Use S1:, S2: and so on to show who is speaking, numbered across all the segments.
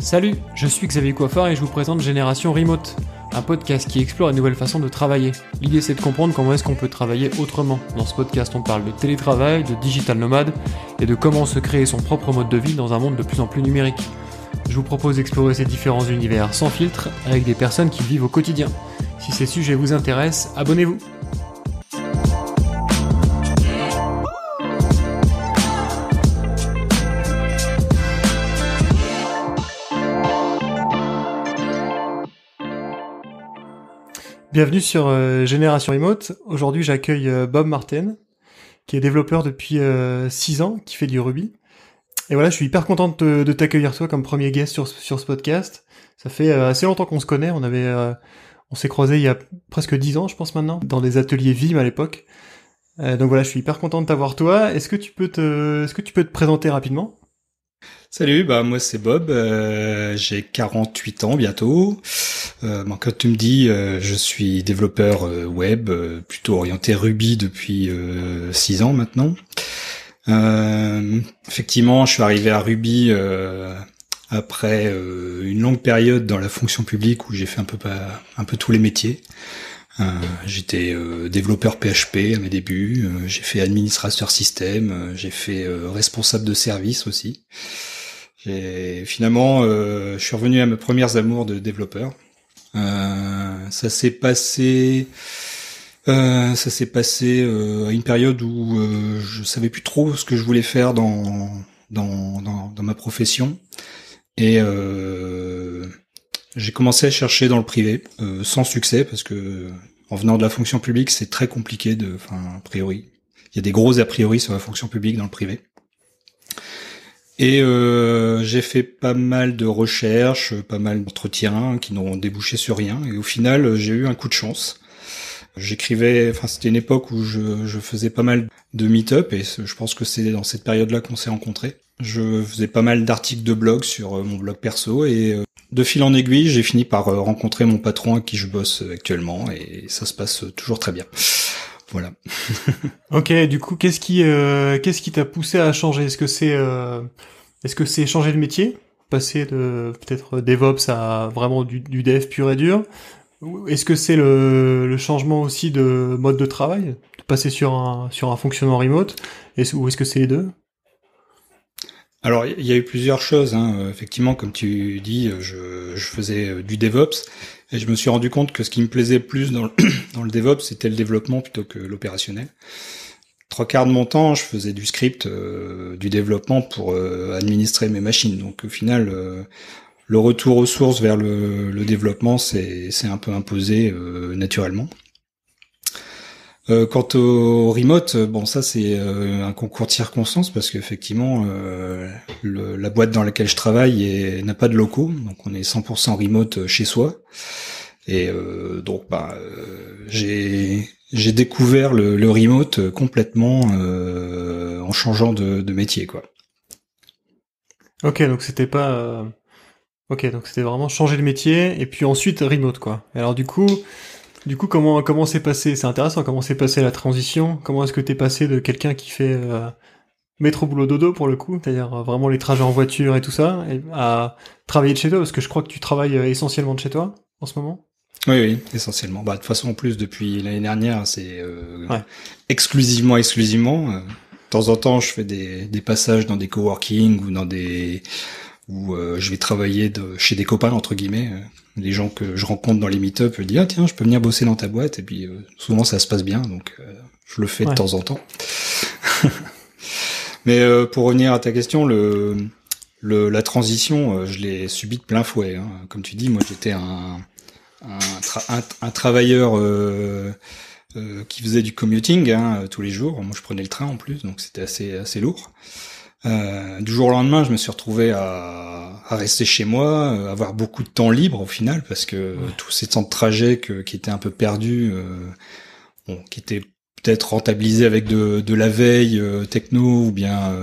S1: Salut, je suis Xavier Coiffard et je vous présente Génération Remote, un podcast qui explore une nouvelle façon de travailler. L'idée c'est de comprendre comment est-ce qu'on peut travailler autrement. Dans ce podcast on parle de télétravail, de digital nomade et de comment se créer son propre mode de vie dans un monde de plus en plus numérique. Je vous propose d'explorer ces différents univers sans filtre avec des personnes qui vivent au quotidien. Si ces sujets vous intéressent, abonnez-vous. Bienvenue sur Génération Remote. Aujourd'hui, j'accueille Bob Martin, qui est développeur depuis 6 ans, qui fait du Ruby. Et voilà, je suis hyper content de t'accueillir toi comme premier guest sur ce podcast. Ça fait assez longtemps qu'on se connaît. On s'est croisés il y a presque 10 ans, je pense maintenant, dans des ateliers Vim à l'époque. Donc voilà, je suis hyper content de t'avoir toi. Est-ce que tu peux te présenter rapidement ?
S2: Salut, moi c'est Bob, j'ai 48 ans bientôt. Quand tu me dis, je suis développeur web, plutôt orienté Ruby depuis 6 ans maintenant. Effectivement, je suis arrivé à Ruby après une longue période dans la fonction publique où j'ai fait un peu tous les métiers. J'étais développeur PHP à mes débuts, j'ai fait administrateur système, j'ai fait responsable de service aussi. Finalement, je suis revenu à mes premières amours de développeur. Ça s'est passé à une période où je savais plus trop ce que je voulais faire dans ma profession, et j'ai commencé à chercher dans le privé, sans succès, parce que en venant de la fonction publique, c'est très compliqué a priori. Il y a des gros a priori sur la fonction publique dans le privé. Et j'ai fait pas mal de recherches, pas mal d'entretiens qui n'ont débouché sur rien. Et au final, j'ai eu un coup de chance. C'était une époque où je faisais pas mal de meet-up, et je pense que c'est dans cette période-là qu'on s'est rencontrés. Je faisais pas mal d'articles de blog sur mon blog perso, et de fil en aiguille, j'ai fini par rencontrer mon patron avec qui je bosse actuellement, et ça se passe toujours très bien. Voilà.
S1: Ok, du coup, qu'est-ce qui t'a poussé à changer ? Est-ce que c'est changer de métier, passer de peut-être DevOps à vraiment du dev pur et dur ? Est-ce que c'est le changement aussi de mode de travail, de passer sur un fonctionnement remote, ou est-ce que c'est les deux ?
S2: Alors, il y a eu plusieurs choses, hein. Effectivement, comme tu dis, je faisais du DevOps, et je me suis rendu compte que ce qui me plaisait plus dans le DevOps, c'était le développement plutôt que l'opérationnel. 3/4 de mon temps, je faisais du script, du développement pour administrer mes machines. Donc au final, le retour aux sources vers le développement, c'est un peu imposé naturellement. Quant au remote, ça c'est un concours de circonstances, parce qu'effectivement la boîte dans laquelle je travaille n'a pas de locaux, donc on est 100% remote chez soi, et j'ai découvert le remote complètement en changeant de métier, quoi.
S1: Ok, donc c'était vraiment changer de métier et puis ensuite remote, quoi. Et alors du coup comment s'est passé ? C'est intéressant, comment s'est passée la transition ? Comment est-ce que t'es passé de quelqu'un qui fait métro boulot dodo pour le coup, c'est-à-dire vraiment les trajets en voiture et tout ça, à travailler de chez toi, parce que je crois que tu travailles essentiellement de chez toi en ce moment ?
S2: Oui, essentiellement. De toute façon, en plus, depuis l'année dernière, c'est exclusivement. De temps en temps, je fais des passages dans des coworking ou je vais travailler chez des copains, entre guillemets. Les gens que je rencontre dans les meet-up, je dis, ah tiens, je peux venir bosser dans ta boîte, et puis souvent ça se passe bien, donc je le fais de temps en temps. Mais pour revenir à ta question, la transition, je l'ai subie de plein fouet, hein. Comme tu dis, moi j'étais un travailleur qui faisait du commuting, hein, tous les jours. Moi je prenais le train en plus, donc c'était assez lourd. Du jour au lendemain, je me suis retrouvé à rester chez moi, avoir beaucoup de temps libre au final, parce que tous ces temps de trajet qui étaient un peu perdus, qui étaient peut-être rentabilisés avec de la veille techno, ou bien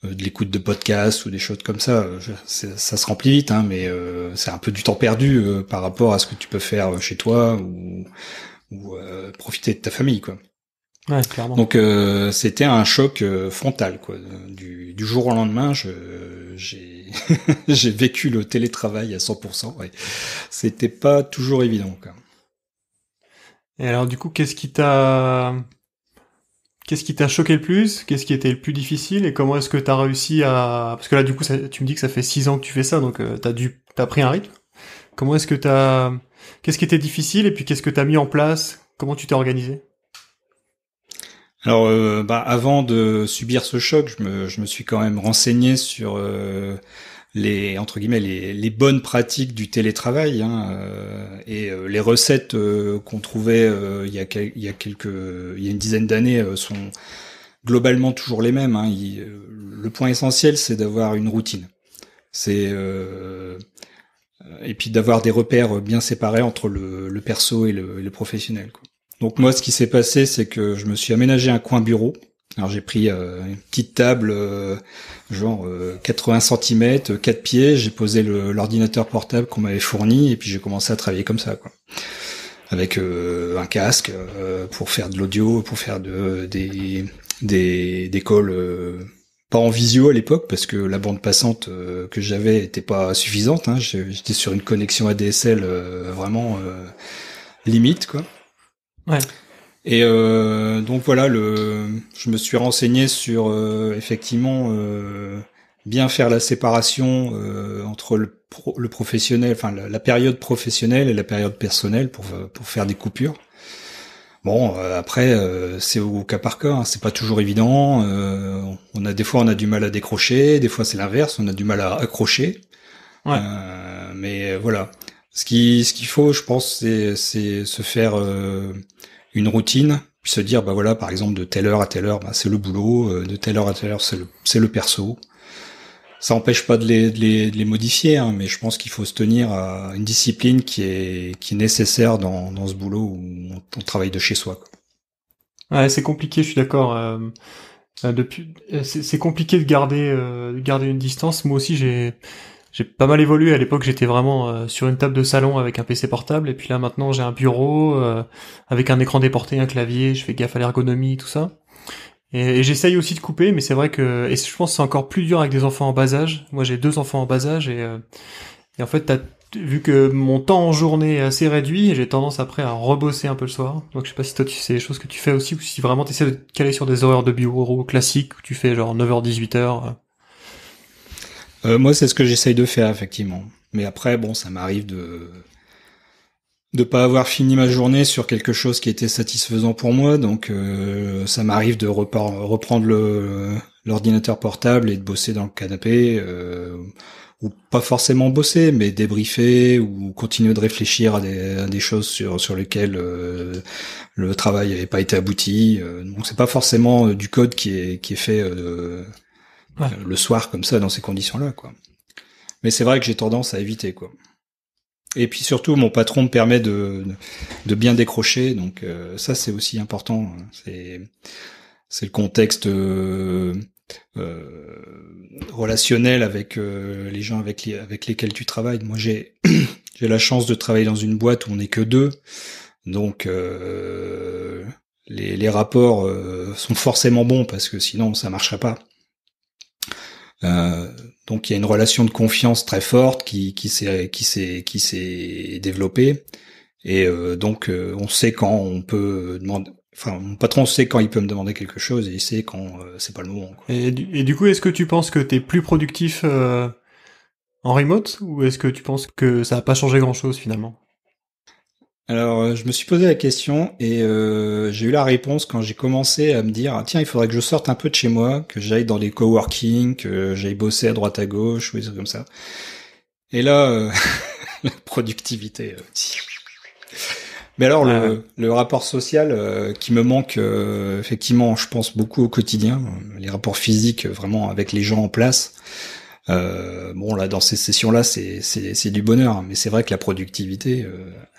S2: de l'écoute de podcasts ou des choses comme ça. Ça se remplit vite, hein, mais c'est un peu du temps perdu par rapport à ce que tu peux faire chez toi, ou profiter de ta famille, quoi.
S1: Ouais, clairement.
S2: Donc c'était un choc frontal, quoi. Du jour au lendemain, j'ai j'ai vécu le télétravail à 100%. Ouais. C'était pas toujours évident, quoi.
S1: Et alors, du coup, qu'est-ce qui t'a choqué le plus? Qu'est-ce qui était le plus difficile? Et comment est-ce que t'as réussi à... Parce que là, du coup, tu me dis que ça fait 6 ans que tu fais ça, donc t'as pris un rythme. Comment est-ce que Qu'est-ce qui était difficile? Et puis, qu'est-ce que t'as mis en place? Comment tu t'es organisé?
S2: Alors, avant de subir ce choc, je me suis quand même renseigné sur les entre guillemets les bonnes pratiques du télétravail, hein, et les recettes qu'on trouvait il y a une dizaine d'années sont globalement toujours les mêmes, hein. Le point essentiel, c'est d'avoir une routine. C'est et puis d'avoir des repères bien séparés entre le perso et le professionnel, quoi. Donc moi, ce qui s'est passé, c'est que je me suis aménagé un coin bureau. Alors j'ai pris une petite table, 80 cm, 4 pieds, j'ai posé l'ordinateur portable qu'on m'avait fourni, et puis j'ai commencé à travailler comme ça, quoi. Avec un casque pour faire de l'audio, pour faire des calls, pas en visio à l'époque, parce que la bande passante que j'avais était pas suffisante, hein. J'étais sur une connexion ADSL vraiment limite, quoi.
S1: Ouais.
S2: Et donc voilà, je me suis renseigné sur effectivement bien faire la séparation entre le professionnel, enfin la période professionnelle et la période personnelle pour faire des coupures. Bon, après c'est au cas par cas, hein, c'est pas toujours évident. Des fois on a du mal à décrocher, des fois c'est l'inverse, on a du mal à accrocher.
S1: Ouais.
S2: Mais voilà, ce qu'il faut, je pense, c'est se faire une routine, puis se dire, bah voilà, par exemple, de telle heure à telle heure, bah, c'est le boulot, de telle heure à telle heure, c'est le perso. Ça empêche pas de les modifier, hein, mais je pense qu'il faut se tenir à une discipline qui est nécessaire dans ce boulot où on travaille de chez soi, quoi.
S1: Ouais, c'est compliqué, je suis d'accord. C'est compliqué de garder une distance. Moi aussi, j'ai pas mal évolué. À l'époque, j'étais vraiment sur une table de salon avec un PC portable, et puis là maintenant, j'ai un bureau avec un écran déporté, un clavier. Je fais gaffe à l'ergonomie, tout ça. Et j'essaye aussi de couper, mais c'est vrai que je pense que c'est encore plus dur avec des enfants en bas âge. Moi, j'ai 2 enfants en bas âge, et en fait, vu que mon temps en journée est assez réduit, j'ai tendance après à rebosser un peu le soir. Donc je sais pas si toi c'est des choses que tu fais aussi, ou si vraiment tu essaies de te caler sur des horaires de bureau classiques où tu fais genre 9h 18h.
S2: Moi, c'est ce que j'essaye de faire, effectivement. Mais après, bon, ça m'arrive de pas avoir fini ma journée sur quelque chose qui était satisfaisant pour moi, donc ça m'arrive de reprendre l'ordinateur portable et de bosser dans le canapé, ou pas forcément bosser, mais débriefer ou continuer de réfléchir à des choses sur lesquelles le travail n'avait pas été abouti. Donc c'est pas forcément du code qui est fait
S1: Ouais.
S2: le soir comme ça dans ces conditions-là, quoi. Mais c'est vrai que j'ai tendance à éviter, quoi. Et puis surtout, mon patron me permet de bien décrocher, donc ça c'est aussi important. C'est le contexte relationnel avec les gens avec lesquels tu travailles. Moi, j'ai j'ai la chance de travailler dans une boîte où on n'est que deux, donc les rapports sont forcément bons parce que sinon ça marcherait pas. Donc il y a une relation de confiance très forte qui s'est développée, et donc on sait quand on peut demander, enfin mon patron sait quand il peut me demander quelque chose et il sait quand c'est pas le moment, quoi.
S1: Et du coup, est-ce que tu penses que t'es plus productif en remote, ou est-ce que tu penses que ça a pas changé grand-chose finalement?
S2: Alors je me suis posé la question et j'ai eu la réponse quand j'ai commencé à me dire, ah, tiens, il faudrait que je sorte un peu de chez moi, que j'aille dans des coworking, que j'aille bosser à droite à gauche ou des trucs comme ça. Et là la productivité. Mais alors
S1: Ouais.
S2: le rapport social qui me manque effectivement, je pense beaucoup au quotidien, les rapports physiques vraiment avec les gens en place. Bon là dans ces sessions-là c'est du bonheur, mais c'est vrai que la productivité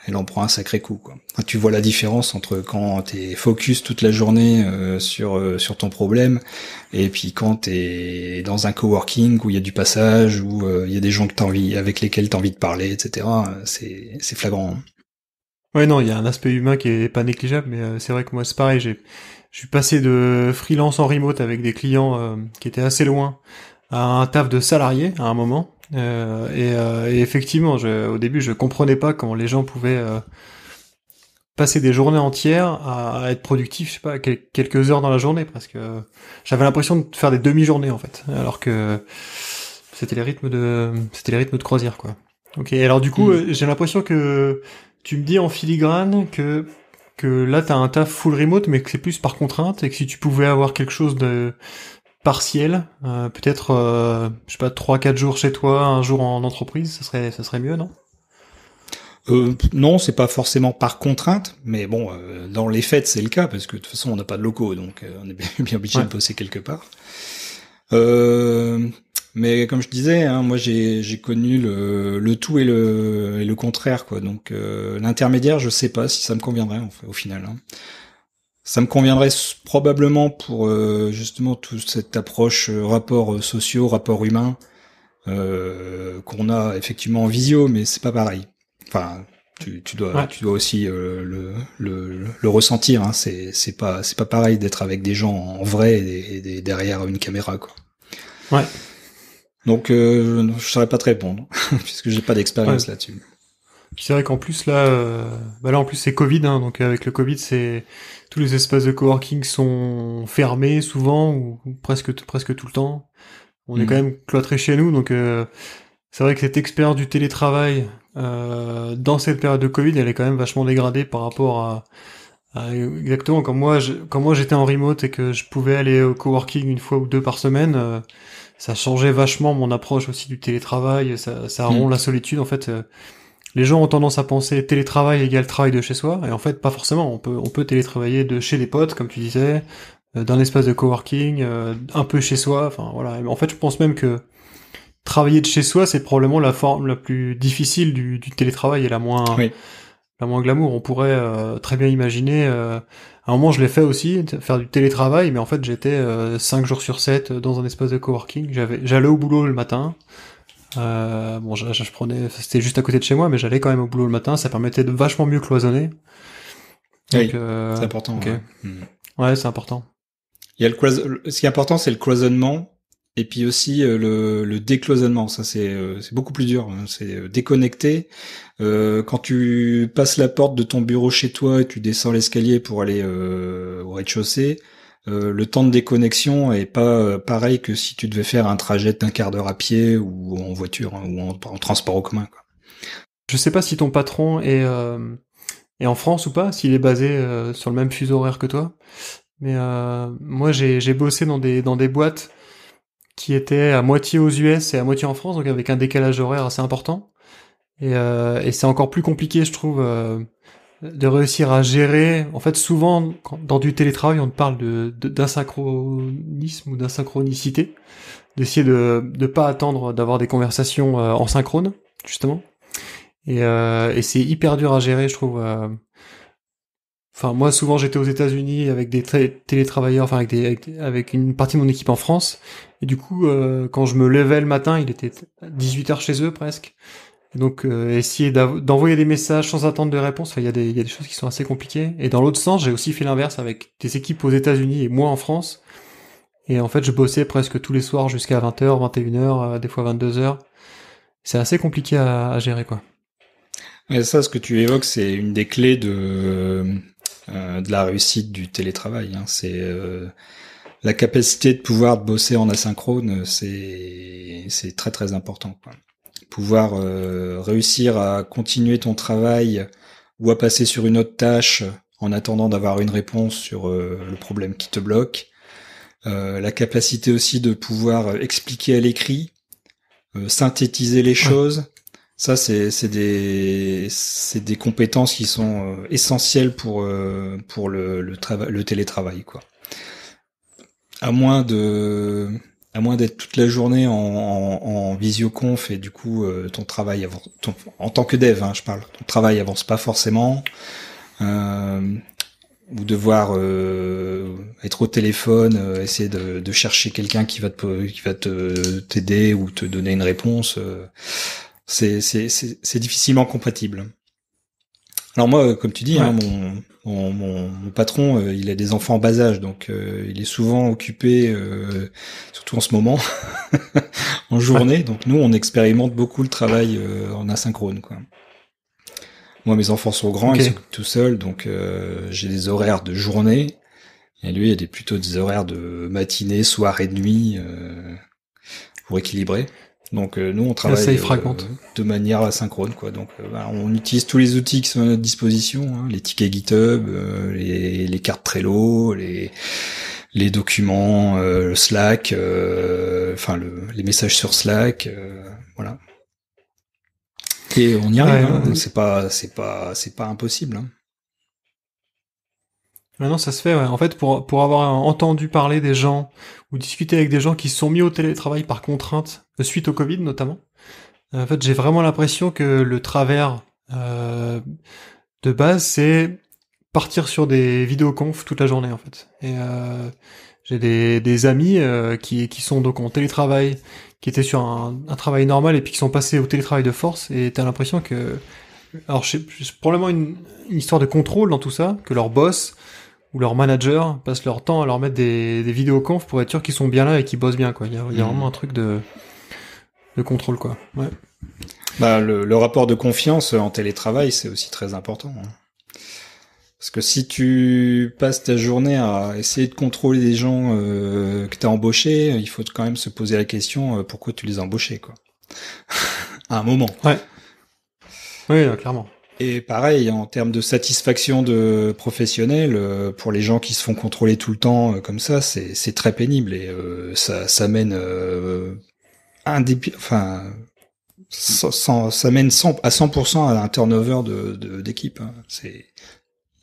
S2: elle en prend un sacré coup, quoi. Enfin, tu vois la différence entre quand t'es focus toute la journée sur ton problème et puis quand t'es dans un coworking où il y a du passage, où il y a des gens que avec lesquels t'as envie de parler, etc. C'est flagrant, hein.
S1: Ouais, non, il y a un aspect humain qui est pas négligeable, mais c'est vrai que moi c'est pareil. Je suis passé de freelance en remote avec des clients qui étaient assez loin à un taf de salarié à un moment. Et effectivement, au début, je comprenais pas comment les gens pouvaient passer des journées entières à être productifs, je sais pas, quelques heures dans la journée, presque. J'avais l'impression de faire des demi-journées en fait, alors que c'était les rythmes de croisière, quoi. Ok. Alors du coup,
S2: Hmm.
S1: j'ai l'impression que tu me dis en filigrane que là t'as un taf full remote, mais que c'est plus par contrainte et que si tu pouvais avoir quelque chose de partiel, peut-être, je sais pas, 3-4 jours chez toi, un jour en entreprise, ça serait mieux, non?
S2: Non, c'est pas forcément par contrainte, mais bon, dans les faits, c'est le cas, parce que de toute façon, on n'a pas de locaux, donc on est bien obligé
S1: Ouais.
S2: de bosser quelque part. Euh, mais comme je disais, hein, moi j'ai connu le tout et le contraire, quoi. Donc l'intermédiaire, je sais pas si ça me conviendrait en fait, au final. Hein. Ça me conviendrait probablement pour justement toute cette approche rapports sociaux, rapports humains qu'on a effectivement en visio, mais c'est pas pareil. Enfin,
S1: Ouais.
S2: tu dois aussi le ressentir. Hein. C'est pas pareil d'être avec des gens en vrai et derrière une caméra, quoi.
S1: Ouais.
S2: Donc, je saurais pas te répondre puisque j'ai pas
S1: Ouais.
S2: d'expérience là-dessus.
S1: Puis c'est vrai qu'en plus là, bah là en plus c'est Covid, hein, donc avec le Covid, c'est tous les espaces de coworking sont fermés souvent ou presque tout le temps. On est quand
S2: Mhm.
S1: même cloîtré chez nous, donc c'est vrai que cette expérience du télétravail dans cette période de Covid, elle est quand même vachement dégradée par rapport à exactement quand moi j'étais en remote et que je pouvais aller au coworking une fois ou deux par semaine. Ça changeait vachement mon approche aussi du télétravail. Ça rompt
S2: Mhm.
S1: la solitude en fait. Les gens ont tendance à penser télétravail égale travail de chez soi, et en fait pas forcément. On peut télétravailler de chez des potes, comme tu disais, d'un espace de coworking, un peu chez soi. Enfin voilà. En fait, je pense même que travailler de chez soi, c'est probablement la forme la plus difficile du télétravail et
S2: Oui.
S1: la moins glamour. On pourrait très bien imaginer. À un moment, je l'ai fait aussi, faire du télétravail, mais en fait, j'étais 5 jours sur 7 dans un espace de coworking. J'allais au boulot le matin. Bon, je prenais, c'était juste à côté de chez moi, mais j'allais quand même au boulot le matin. Ça permettait de vachement mieux cloisonner. Donc,
S2: Oui. C'est important.
S1: ok,
S2: Ouais. Mhm.
S1: ouais, c'est important.
S2: Il y a ce qui est important, c'est le cloisonnement. Et puis aussi le décloisonnement, ça c'est beaucoup plus dur. Hein. C'est déconnecter. Quand tu passes la porte de ton bureau chez toi et tu descends l'escalier pour aller au rez-de-chaussée, le temps de déconnexion est pas pareil que si tu devais faire un trajet d'un quart d'heure à pied ou en voiture hein, ou en transport en commun. Quoi.
S1: Je sais pas si ton patron est en France ou pas, s'il est basé sur le même fuseau horaire que toi. Mais moi, j'ai bossé dans des boîtes qui étaient à moitié aux US et à moitié en France, donc avec un décalage horaire assez important. Et c'est encore plus compliqué, je trouve, de réussir à gérer. En fait, souvent, dans du télétravail, on te parle d'asynchronisme ou d'insynchronicité, d'essayer de pas attendre d'avoir des conversations en synchrone, justement. Et c'est hyper dur à gérer, je trouve. Enfin, moi, souvent, j'étais aux États-Unis avec des télétravailleurs, enfin, avec une partie de mon équipe en France. Et du coup, quand je me levais le matin, il était 18 h chez eux, presque. Et donc, essayer d'envoyer des messages sans attendre de réponse, enfin, il y a des choses qui sont assez compliquées. Et dans l'autre sens, j'ai aussi fait l'inverse avec des équipes aux États-Unis et moi en France. Et en fait, je bossais presque tous les soirs jusqu'à 20 h, 21 h, des fois 22 h. C'est assez compliqué à gérer, quoi.
S2: Et ça, ce que tu évoques, c'est une des clés de la réussite du télétravail. Hein. C'est la capacité de pouvoir bosser en asynchrone, c'est très très important. Quoi. Pouvoir réussir à continuer ton travail ou à passer sur une autre tâche en attendant d'avoir une réponse sur le problème qui te bloque. La capacité aussi de pouvoir expliquer à l'écrit, synthétiser les
S1: Ouais.
S2: choses. Ça, c'est des compétences qui sont essentielles pour le télétravail, quoi. À moins de, à moins d'être toute la journée en visioconf et du coup ton travail avance, en tant que dev, hein, je parle, ton travail avance pas forcément, euh, ou devoir être au téléphone, essayer de chercher quelqu'un qui va te t'aider ou te donner une réponse, c'est difficilement compatible. Alors moi, comme tu dis,
S1: Ouais.
S2: hein, mon patron, il a des enfants en bas âge, donc il est souvent occupé, surtout en ce moment, en
S1: Ouais.
S2: journée. Donc nous, on expérimente beaucoup le travail en asynchrone, quoi. Moi, mes enfants sont grands,
S1: Ok.
S2: ils s'occupent tout seuls, donc j'ai des horaires de journée, et lui, il a plutôt des horaires de matinée, soir et nuit pour équilibrer. Donc nous, on
S1: Là, ça,
S2: travaille
S1: il fragmente.
S2: de manière asynchrone, quoi. Donc on utilise tous les outils qui sont à notre disposition, hein, les tickets GitHub, les cartes Trello, les documents, le Slack, les messages sur Slack, voilà. Et on y arrive,
S1: Ouais.
S2: hein. C'est pas impossible, hein.
S1: Maintenant, ça se fait, ouais. En fait, pour avoir entendu parler des gens ou discuter avec des gens qui se sont mis au télétravail par contrainte, suite au Covid notamment, en fait, j'ai vraiment l'impression que le travers de base, c'est partir sur des vidéoconf toute la journée, en fait. Et j'ai des amis qui sont donc en télétravail, qui étaient sur un travail normal et puis qui sont passés au télétravail de force, et t'as l'impression que... Alors, c'est probablement une histoire de contrôle dans tout ça, que leur boss ou leurs managers passent leur temps à leur mettre des vidéoconf pour être sûr qu'ils sont bien là et qu'ils bossent bien, quoi. Il y a vraiment un truc de contrôle, quoi. Ouais.
S2: Bah, le rapport de confiance en télétravail, c'est aussi très important, hein. Parce que si tu passes ta journée à essayer de contrôler des gens que tu as embauchés, il faut quand même se poser la question pourquoi tu les as embauchés, quoi. À un moment.
S1: Ouais. Oui, clairement.
S2: Et pareil, en termes de satisfaction de professionnel, pour les gens qui se font contrôler tout le temps comme ça, c'est très pénible et ça mène ça mène à 100% à un turnover d'équipe, hein.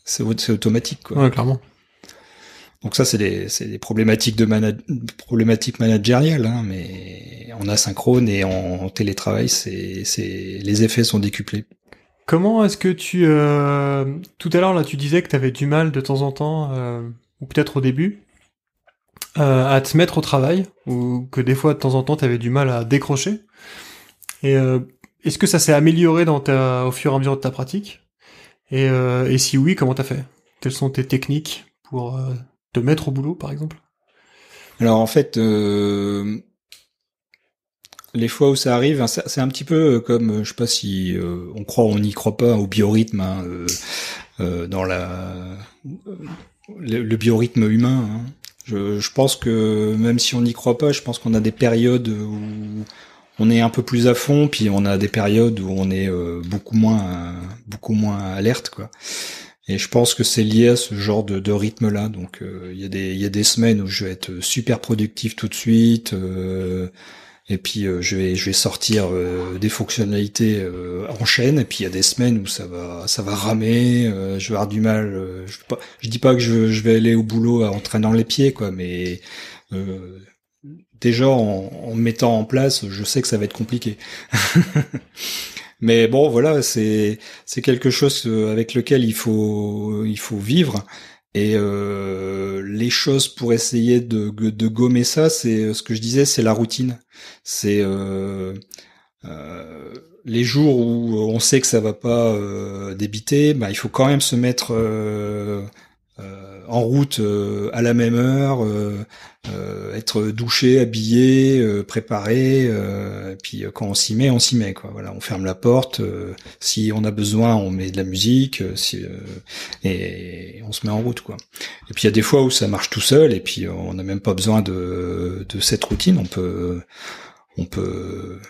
S2: C'est automatique, quoi.
S1: Ouais, clairement.
S2: Donc ça, c'est des problématiques problématiques managériales, hein, mais en asynchrone et en télétravail, les effets sont décuplés.
S1: Comment est-ce que tout à l'heure, là, tu disais que tu avais du mal de temps en temps, ou peut-être au début, à te mettre au travail, ou que des fois, de temps en temps, tu avais du mal à décrocher. Et est-ce que ça s'est amélioré au fur et à mesure de ta pratique? Et si oui, comment t'as fait? Quelles sont tes techniques pour te mettre au boulot, par exemple?
S2: Alors en fait, les fois où ça arrive, hein, c'est un petit peu comme, je sais pas si on croit ou on n'y croit pas au biorhythme, hein, dans le biorhythme humain, hein. Je pense que même si on n'y croit pas, je pense qu'on a des périodes où on est un peu plus à fond, puis on a des périodes où on est beaucoup moins alerte, quoi. Et je pense que c'est lié à ce genre de rythme-là. Donc il y a des semaines où je vais être super productif tout de suite, et puis je vais sortir des fonctionnalités en chaîne. Et puis il y a des semaines où ça va ramer, je vais avoir du mal. Je dis pas que je vais aller au boulot en traînant les pieds, quoi, mais déjà en me mettant en place, je sais que ça va être compliqué. Mais bon, voilà, c'est quelque chose avec lequel il faut vivre. Et les choses pour essayer de gommer ça, c'est ce que je disais, c'est la routine. C'est les jours où on sait que ça va pas débiter, bah il faut quand même se mettre en route à la même heure, être douché, habillé, préparé, et puis quand on s'y met, quoi. Voilà, on ferme la porte. Si on a besoin, on met de la musique, et on se met en route, quoi. Et puis il y a des fois où ça marche tout seul, et puis on n'a même pas besoin de cette routine. On peut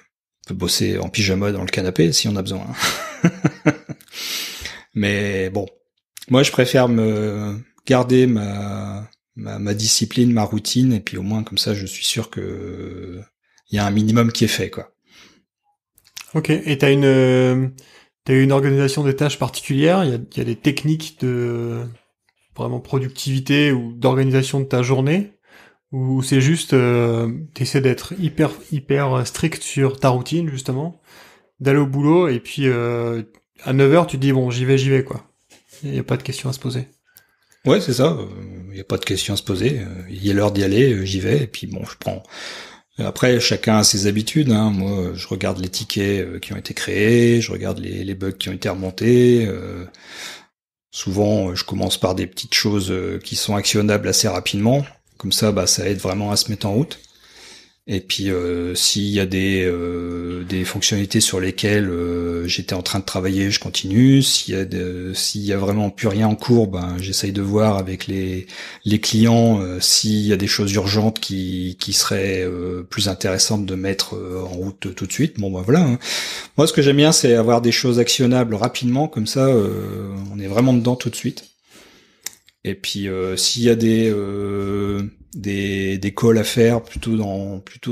S2: bosser en pyjama dans le canapé si on a besoin. Mais bon, moi je préfère me garder ma discipline, ma routine, et puis au moins comme ça je suis sûr que il y a un minimum qui est fait, quoi.
S1: Ok. Et t'as une organisation des tâches particulière? Il y a des techniques de vraiment productivité ou d'organisation de ta journée? Ou c'est juste, t'essaies d'être hyper strict sur ta routine, justement, d'aller au boulot, et puis à 9h, tu te dis, bon, j'y vais, quoi. Il n'y a pas de questions à se poser.
S2: Ouais, c'est ça. Il y a pas de question à se poser. Il est l'heure d'y aller, j'y vais, et puis bon, Après, chacun a ses habitudes. Hein. Moi, je regarde les tickets qui ont été créés, je regarde les bugs qui ont été remontés. Souvent, je commence par des petites choses qui sont actionnables assez rapidement. Comme ça, ça aide vraiment à se mettre en route. Et puis, s'il y a des fonctionnalités sur lesquelles j'étais en train de travailler, je continue. S'il y a vraiment plus rien en cours, j'essaye de voir avec les clients s'il y a des choses urgentes qui seraient plus intéressantes de mettre en route tout de suite. Bon, voilà. Hein. Moi, ce que j'aime bien, c'est avoir des choses actionnables rapidement, comme ça, on est vraiment dedans tout de suite. Et puis, s'il y a des calls à faire plutôt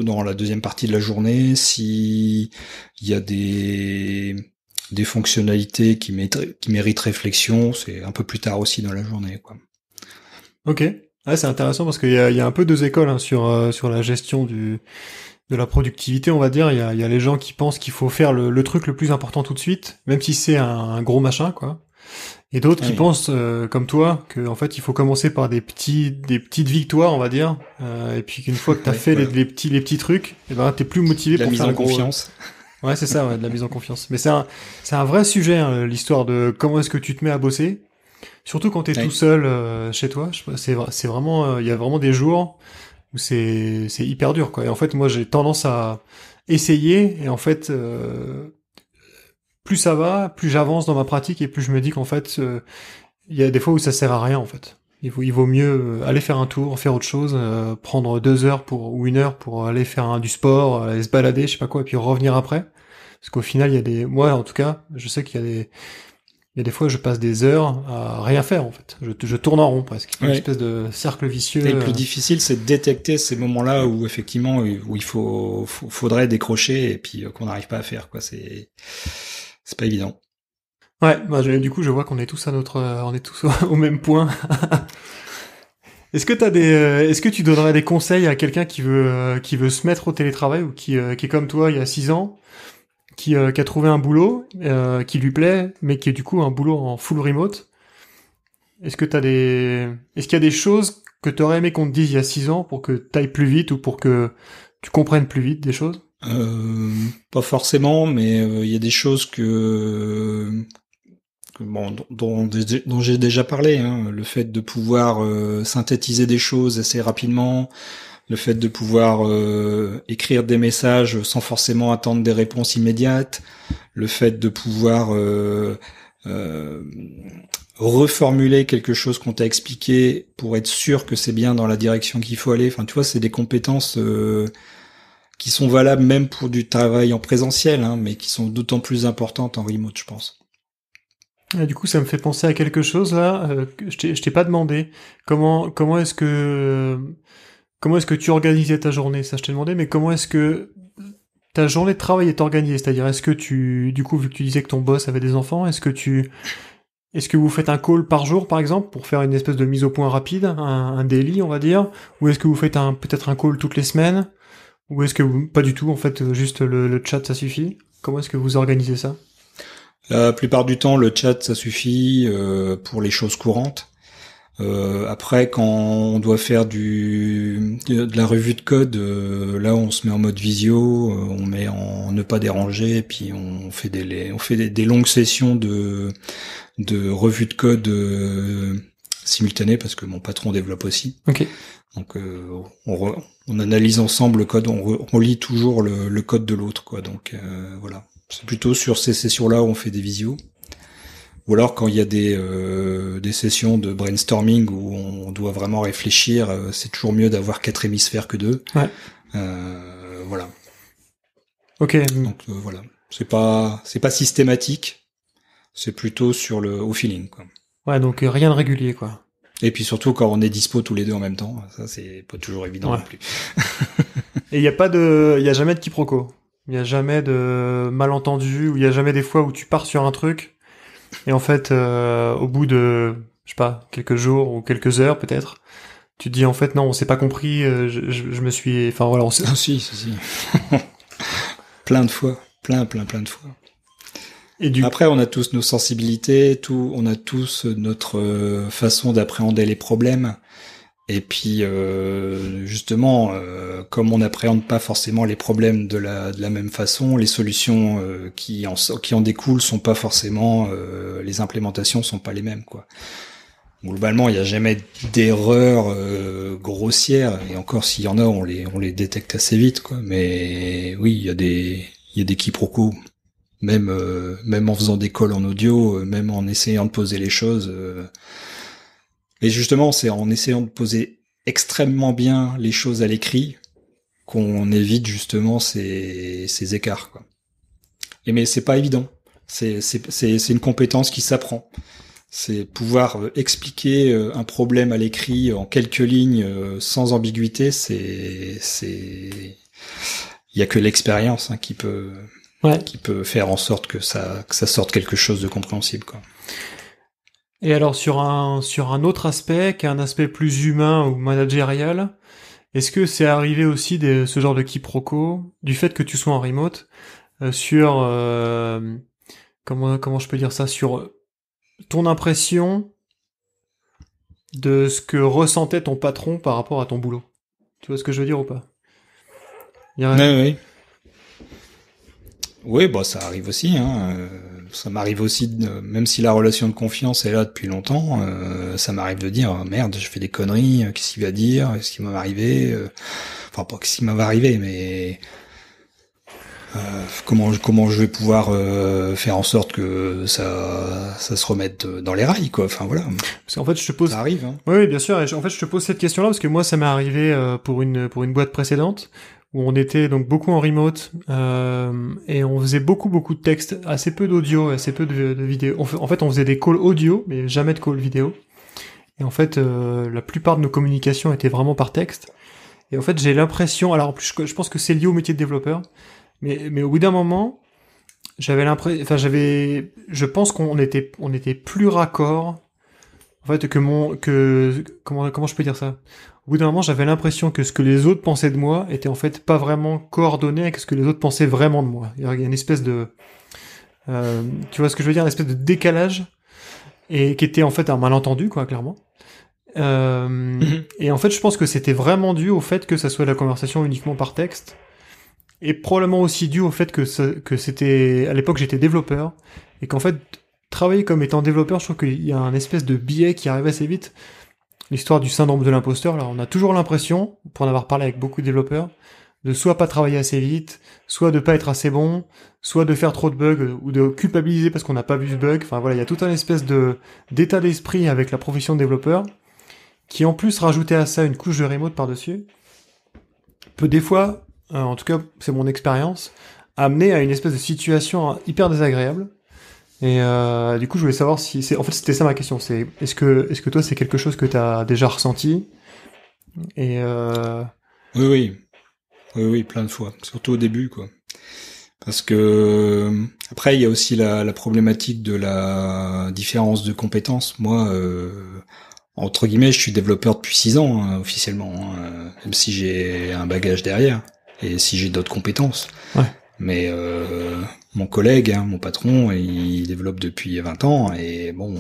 S2: dans la deuxième partie de la journée, si il y a des fonctionnalités qui méritent réflexion, c'est un peu plus tard aussi dans la journée, quoi.
S1: Ok. Ouais, c'est intéressant parce qu'il y a un peu deux écoles hein, sur la gestion de la productivité, on va dire. Il y a les gens qui pensent qu'il faut faire le truc le plus important tout de suite, même si c'est un gros machin, quoi. Et d'autres qui pensent, comme toi, que en fait il faut commencer par des petites victoires, on va dire, et puis qu'une fois que t'as fait voilà. les petits trucs, et t'es plus motivé pour faire
S2: la mise en confiance.
S1: Ouais, c'est ça, ouais, de la mise en confiance. Mais c'est un vrai sujet, hein, l'histoire de comment est-ce que tu te mets à bosser, surtout quand t'es tout seul chez toi. C'est vraiment, il y a vraiment des jours où c'est hyper dur, quoi. Et en fait, moi, j'ai tendance à essayer, et en fait. Plus ça va, plus j'avance dans ma pratique et plus je me dis qu'en fait, il y a des fois où ça sert à rien en fait. Il vaut mieux aller faire un tour, faire autre chose, prendre 2 heures ou 1 heure pour aller faire du sport, aller se balader, je sais pas quoi, et puis revenir après. Parce qu'au final, il y a moi en tout cas, je sais qu'il y a des fois je passe des heures à rien faire en fait. Je tourne en rond presque. Une espèce de cercle vicieux.
S2: Et le plus difficile, c'est de détecter ces moments-là où effectivement, où il faudrait décrocher et puis qu'on n'arrive pas à faire, quoi. C'est pas évident.
S1: Ouais, du coup, je vois qu'on est tous on est tous au même point. Est-ce que tu donnerais des conseils à quelqu'un qui veut se mettre au télétravail ou qui est comme toi il y a 6 ans, qui a trouvé un boulot qui lui plaît, mais qui est du coup un boulot en full remote? Est-ce qu'il y a des choses que t'aurais aimé qu'on te dise il y a 6 ans pour que t'ailles plus vite ou pour que tu comprennes plus vite des choses?
S2: Pas forcément, mais il y a des choses dont j'ai déjà parlé, hein. Le fait de pouvoir synthétiser des choses assez rapidement, le fait de pouvoir écrire des messages sans forcément attendre des réponses immédiates, le fait de pouvoir reformuler quelque chose qu'on t'a expliqué pour être sûr que c'est bien dans la direction qu'il faut aller. Enfin, tu vois, c'est des compétences qui sont valables même pour du travail en présentiel, hein, mais qui sont d'autant plus importantes en remote, je pense.
S1: Et du coup, ça me fait penser à quelque chose là. Je t'ai pas demandé comment est-ce que tu organisais ta journée. Ça, je t'ai demandé, mais comment est-ce que ta journée de travail est organisée? C'est-à-dire, est-ce que du coup, vu que tu disais que ton boss avait des enfants, est-ce que vous faites un call par jour, par exemple, pour faire une espèce de mise au point rapide, un daily, on va dire, ou est-ce que vous faites peut-être un call toutes les semaines? Ou est-ce que pas du tout, en fait, juste le chat, ça suffit? Comment est-ce que vous organisez ça?
S2: La plupart du temps, le chat, ça suffit pour les choses courantes. Après, quand on doit faire de la revue de code, là, on se met en mode visio, on met en ne pas déranger, et puis on fait des longues sessions de revue de code simultanée, parce que mon patron développe aussi.
S1: Ok.
S2: Donc on analyse ensemble le code, on lit toujours le code de l'autre, quoi. Donc voilà, c'est plutôt sur ces sessions-là où on fait des visios, ou alors quand il y a des sessions de brainstorming où on doit vraiment réfléchir, c'est toujours mieux d'avoir 4 hémisphères que 2.
S1: Ouais.
S2: Voilà.
S1: Ok.
S2: Donc voilà, c'est pas systématique, c'est plutôt au feeling, quoi.
S1: Ouais, donc rien de régulier, quoi.
S2: Et puis surtout quand on est dispo tous les deux en même temps, ça c'est pas toujours évident non plus.
S1: Et il y a jamais de quiproquo. Il y a jamais de malentendu, ou il y a jamais des fois où tu pars sur un truc et en fait au bout de je sais pas, quelques jours ou quelques heures peut-être, tu te dis en fait non, on s'est pas compris, je me suis enfin voilà,
S2: Ah si. Plein de fois, plein de fois. Après, on a tous nos sensibilités, on a tous notre façon d'appréhender les problèmes. Et puis justement, comme on n'appréhende pas forcément les problèmes de la même façon, les solutions qui en découlent sont pas forcément, les implémentations sont pas les mêmes, quoi. Globalement, il n'y a jamais d'erreur grossière, et encore s'il y en a, on les détecte assez vite, quoi. Mais oui, il y a des quiproquos, même en faisant des calls en audio, même en essayant de poser les choses. Et justement, c'est en essayant de poser extrêmement bien les choses à l'écrit qu'on évite justement ces écarts, quoi. Mais c'est pas évident. C'est une compétence qui s'apprend. C'est pouvoir expliquer un problème à l'écrit en quelques lignes sans ambiguïté. Il y a que l'expérience qui peut faire en sorte que ça sorte quelque chose de compréhensible, quoi.
S1: Et alors sur un autre aspect, qui est un aspect plus humain ou managérial, est-ce que c'est arrivé aussi ce genre de quiproquo du fait que tu sois en remote sur comment je peux dire ça, sur ton impression de ce que ressentait ton patron par rapport à ton boulot? Tu vois ce que je veux dire ou pas?
S2: Oui. Oui, bah ça arrive aussi. Ça m'arrive aussi, même si la relation de confiance est là depuis longtemps, ça m'arrive de dire merde, je fais des conneries. Qu'est-ce qu'il va dire? Qu'est-ce qui va arriver? Enfin, pas qu'est-ce qui va arriver, mais comment je vais pouvoir faire en sorte que ça se remette dans les rails, quoi. Enfin voilà.
S1: Parce qu'en fait, je te pose.
S2: Ça arrive.
S1: Oui, bien sûr. Et en fait, je te pose cette question-là parce que moi, ça m'est arrivé pour une boîte précédente où on était donc beaucoup en remote et on faisait beaucoup de textes, assez peu d'audio, assez peu de vidéos. En fait, on faisait des calls audio, mais jamais de calls vidéo. Et en fait, la plupart de nos communications étaient vraiment par texte. Et en fait, j'ai l'impression, alors en plus, je pense que c'est lié au métier de développeur, mais au bout d'un moment, je pense qu'on était plus raccord. En fait, comment je peux dire ça? Au bout d'un moment, j'avais l'impression que ce que les autres pensaient de moi était en fait pas vraiment coordonné avec ce que les autres pensaient vraiment de moi. Il y a une espèce de, tu vois ce que je veux dire, une espèce de décalage et qui était en fait un malentendu, quoi, clairement. Et en fait, je pense que c'était vraiment dû au fait que ça soit la conversation uniquement par texte, et probablement aussi dû au fait que c'était, à l'époque, j'étais développeur, et qu'en fait, travailler comme étant développeur, je trouve qu'il y a un espèce de biais qui arrive assez vite. L'histoire du syndrome de l'imposteur, là, on a toujours l'impression, pour en avoir parlé avec beaucoup de développeurs, de soit pas travailler assez vite, soit de pas être assez bon, soit de faire trop de bugs, ou de culpabiliser parce qu'on n'a pas vu ce bug. Enfin voilà, il y a tout un espèce d'état d'esprit avec la profession de développeur, qui en plus rajouter à ça une couche de remote par-dessus, peut des fois, en tout cas c'est mon expérience, amener à une espèce de situation hyper désagréable. Et du coup je voulais savoir si en fait c'était ça ma question, c'est est-ce que toi c'est quelque chose que tu as déjà ressenti? Et
S2: oui, plein de fois, surtout au début, quoi. Parce que après il y a aussi la problématique de la différence de compétences. Moi, entre guillemets, je suis développeur depuis 6 ans officiellement, même si j'ai un bagage derrière et si j'ai d'autres compétences.
S1: Ouais.
S2: Mais mon collègue, mon patron, il développe depuis 20 ans et bon,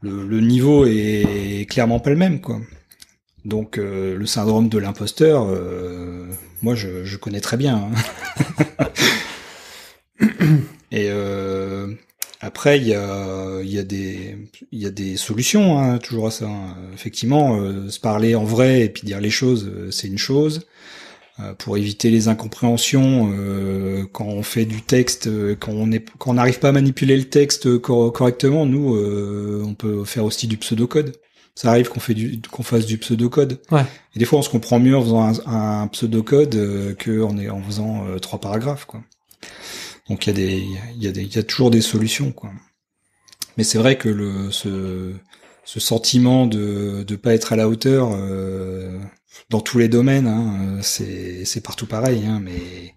S2: le niveau est clairement pas le même, quoi. Donc le syndrome de l'imposteur, moi je connais très bien. Et après il y a des solutions toujours à ça. Effectivement, se parler en vrai et puis dire les choses, c'est une chose. Pour éviter les incompréhensions quand on fait du texte, quand on n'arrive pas à manipuler le texte correctement, nous on peut faire aussi du pseudocode. Ça arrive qu'on fasse du pseudocode.
S1: Ouais.
S2: Et des fois on se comprend mieux en faisant un pseudocode en faisant 3 paragraphes, quoi. Donc il y a toujours des solutions, quoi. Mais c'est vrai que ce sentiment de pas être à la hauteur dans tous les domaines, c'est partout pareil, mais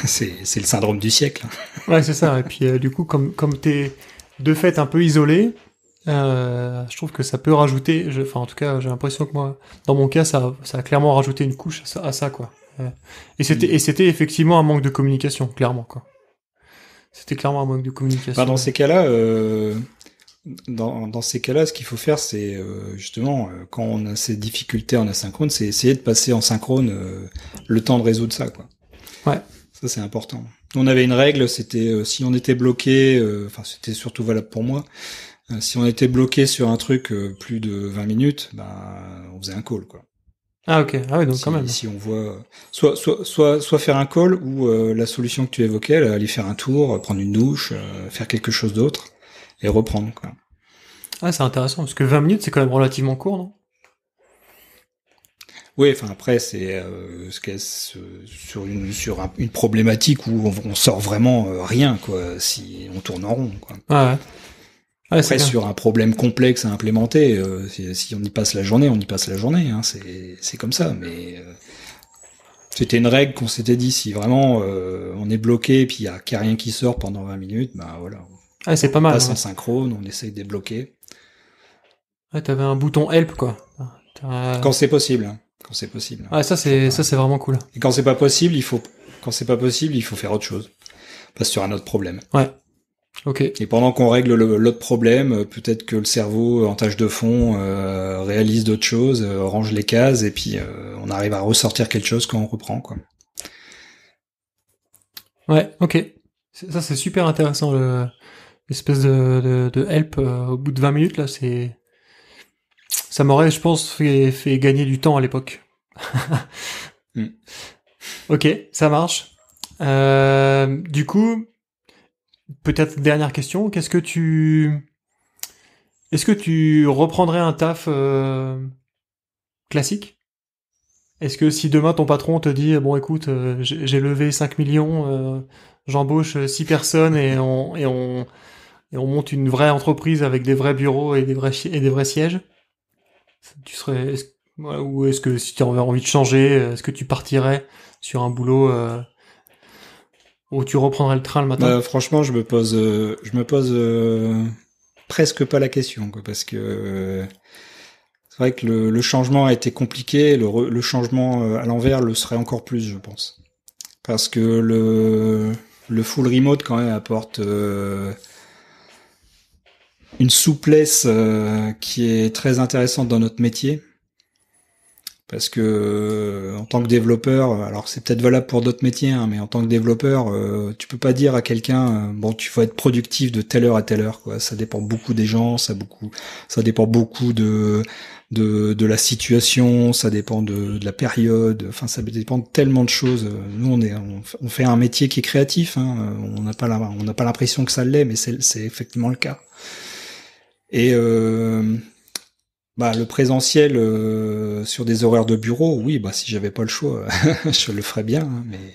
S2: c'est le syndrome du siècle.
S1: Ouais, c'est ça. Et puis du coup, comme t'es de fait un peu isolé, je trouve que ça peut rajouter. Enfin, en tout cas, j'ai l'impression que moi, dans mon cas, ça a clairement rajouté une couche à ça, quoi. Et c'était effectivement un manque de communication, clairement, quoi. C'était clairement un manque de communication.
S2: Dans ces cas-là, dans ces cas-là, ce qu'il faut faire, c'est justement, quand on a ces difficultés en asynchrone, c'est essayer de passer en synchrone le temps de résoudre ça, quoi.
S1: Ouais.
S2: Ça, c'est important. On avait une règle, c'était si on était bloqué, enfin c'était surtout valable pour moi, si on était bloqué sur un truc plus de 20 minutes, on faisait un call, quoi.
S1: Ah ok, ah oui, donc quand même.
S2: Si on voit soit faire un call ou la solution que tu évoquais, aller faire un tour, prendre une douche, faire quelque chose d'autre et reprendre, quoi.
S1: Ah, c'est intéressant, parce que 20 minutes, c'est quand même relativement court, non?
S2: Oui, enfin après c'est sur une problématique où on sort vraiment rien, quoi, si on tourne en rond, quoi.
S1: Ah ouais. Ah,
S2: Après, sur un problème complexe à implémenter, si on y passe la journée, on y passe la journée, hein, c'est comme ça, mais c'était une règle qu'on s'était dit, si vraiment on est bloqué et puis il y a rien qui sort pendant 20 minutes, voilà.
S1: Ah, c'est pas
S2: On
S1: mal.
S2: passe
S1: Ouais.
S2: en synchrone, on essaye de débloquer.
S1: Ouais, t'avais un bouton help, quoi.
S2: Quand c'est possible, hein. Quand c'est possible.
S1: Ouais, ça c'est vraiment cool.
S2: Et quand c'est pas possible, il faut faire autre chose. Passe sur un autre problème.
S1: Ouais. Ok.
S2: Et pendant qu'on règle l'autre problème, peut-être que le cerveau, en tâche de fond, réalise d'autres choses, range les cases, et puis on arrive à ressortir quelque chose quand on reprend, quoi.
S1: Ouais, ok. Ça c'est super intéressant, l'espèce de help au bout de 20 minutes, là, ça m'aurait, je pense, fait gagner du temps à l'époque. Ok, ça marche. Du coup, peut-être dernière question, est-ce que tu reprendrais un taf classique? Est-ce que si demain ton patron te dit bon écoute, j'ai levé 5 millions, j'embauche 6 personnes et on monte une vraie entreprise avec des vrais bureaux et des vrais sièges, tu serais voilà, ou est-ce que si tu avais envie de changer, est-ce que tu partirais sur un boulot où tu reprendrais le train le matin?
S2: Franchement, je me pose presque pas la question, quoi, parce que c'est vrai que le changement a été compliqué, le changement à l'envers le serait encore plus, je pense. Parce que le full remote, quand même, apporte une souplesse qui est très intéressante dans notre métier. Parce que en tant que développeur, alors c'est peut-être valable pour d'autres métiers, hein, mais en tant que développeur, tu peux pas dire à quelqu'un bon, tu vas être productif de telle heure à telle heure, quoi. Ça dépend beaucoup des gens, ça dépend beaucoup de la situation, ça dépend de la période, enfin ça dépend de tellement de choses. Nous on fait un métier qui est créatif, hein. On n'a pas l'impression que ça l'est, mais c'est effectivement le cas. Et le présentiel sur des horaires de bureau, oui, si j'avais pas le choix, je le ferais bien, hein, mais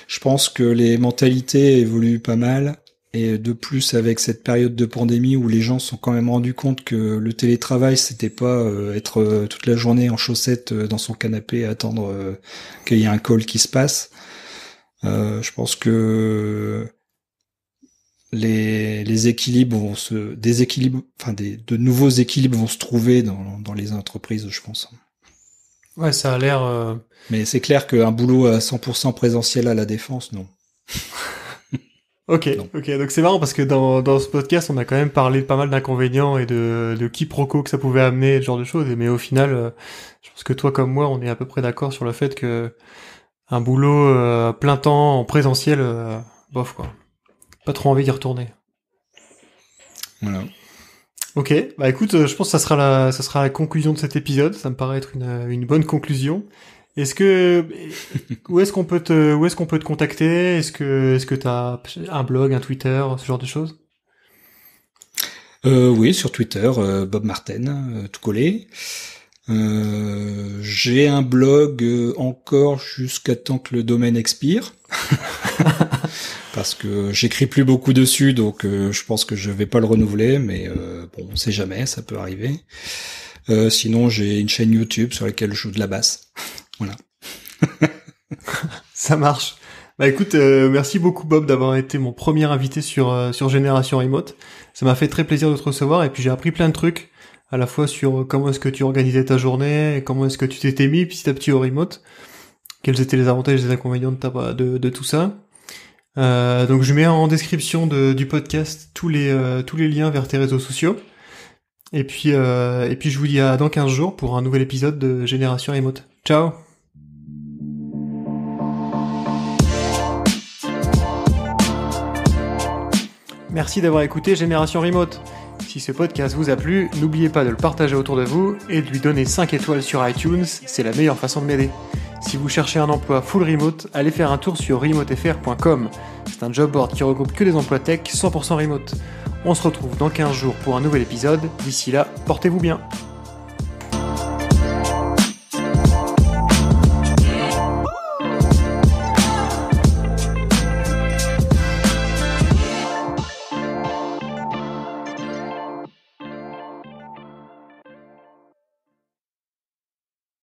S2: je pense que les mentalités évoluent pas mal, et de plus avec cette période de pandémie où les gens se sont quand même rendus compte que le télétravail, c'était pas être toute la journée en chaussettes dans son canapé à attendre qu'il y ait un call qui se passe. Je pense que les équilibres vont de nouveaux équilibres vont se trouver dans les entreprises, je pense.
S1: Ouais, ça a l'air.
S2: Mais c'est clair qu'un boulot à 100% présentiel à la défense, non.
S1: Ok, donc c'est marrant parce que dans ce podcast, on a quand même parlé de pas mal d'inconvénients et de quiproquos que ça pouvait amener, ce genre de choses. Mais au final, je pense que toi comme moi, on est à peu près d'accord sur le fait que un boulot plein temps en présentiel, bof quoi. Pas trop envie d'y retourner.
S2: Voilà.
S1: Ok, écoute, je pense que ça sera la conclusion de cet épisode. Ça me paraît être une bonne conclusion. Où est-ce qu'on peut te contacter? Est-ce que t'as un blog, un Twitter, ce genre de choses?
S2: Oui, sur Twitter, Bob Marten, tout collé. J'ai un blog encore jusqu'à temps que le domaine expire. Parce que j'écris plus beaucoup dessus, donc je pense que je vais pas le renouveler, mais bon, on sait jamais, ça peut arriver. Sinon, j'ai une chaîne YouTube sur laquelle je joue de la basse. Voilà.
S1: Ça marche. Écoute, merci beaucoup Bob d'avoir été mon premier invité sur Génération Remote. Ça m'a fait très plaisir de te recevoir et puis j'ai appris plein de trucs, à la fois sur comment est-ce que tu organisais ta journée, et comment est-ce que tu t'étais mis petit à petit au remote, quels étaient les avantages et les inconvénients de tout ça. Donc je mets en description du podcast tous les liens vers tes réseaux sociaux. Et puis je vous dis à dans 15 jours pour un nouvel épisode de Génération Remote. Ciao! Merci d'avoir écouté Génération Remote. Si ce podcast vous a plu, n'oubliez pas de le partager autour de vous et de lui donner 5 étoiles sur iTunes, c'est la meilleure façon de m'aider. Si vous cherchez un emploi full remote, allez faire un tour sur remotefr.com. C'est un job board qui regroupe que des emplois tech 100% remote. On se retrouve dans 15 jours pour un nouvel épisode. D'ici là, portez-vous bien.